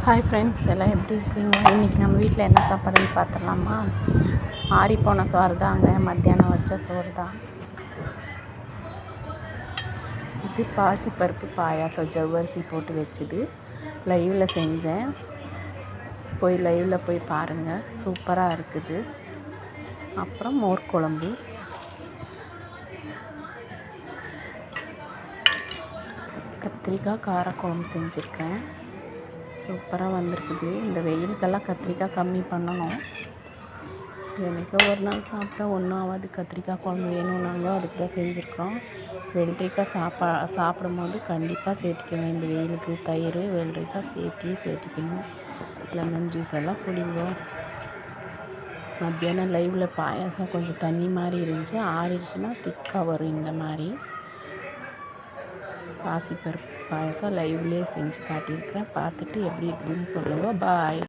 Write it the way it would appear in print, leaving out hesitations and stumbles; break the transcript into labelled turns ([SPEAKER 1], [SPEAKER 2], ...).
[SPEAKER 1] Hi friends, எல்லாம் எப்படி இருக்கீங்க? இன்றைக்கி நம்ம வீட்டில் என்ன சாப்பாடுன்னு பார்த்துடலாமா? ஆறிப்போன சோறு தாங்க, மத்தியானம் வச்ச சோறு தான். இது பாசிப்பருப்பு பாயாசம் ஜவ்வரிசி போட்டு வச்சுது. லைவில் செஞ்சேன், லைவில் போய் பாருங்கள், சூப்பராக இருக்குது. அப்புறம் மோர் குழம்பு, கத்திரிக்காய் காரக்குழம்பு செஞ்சுருக்கேன். சூப்பராக வந்திருக்குது. இந்த வெயிலுக்கெல்லாம் கத்திரிக்காய் கம்மி பண்ணணும். என்றைக்கோ ஒரு நாள் சாப்பிட்டா ஒன்றும் ஆகாது. கத்திரிக்காய் குழம்பு வேணும்னாங்க, அதுக்கு தான் செஞ்சுருக்குறோம். வெள்ளரிக்காய் சாப்பிடும்போது கண்டிப்பாக சேர்த்திக்கணும். இந்த வெயிலுக்கு தயிர் வெள்ளரிக்காய் சேர்த்திக்கணும். லெமன் ஜூஸ் எல்லாம் குடிங்க. மத்தியானம் லைவில் பாயாசம் கொஞ்சம் தண்ணி மாதிரி இருந்துச்சு, ஆறிடுச்சுன்னா திக்காக வரும். இந்த மாதிரி பாசிப்பருப்பு பாயாசம் லைவ்லேயே செஞ்சு காட்டியிருக்கிறேன். பார்த்துட்டு எப்படி இருக்குதுன்னு சொல்லுங்கள். பாய்.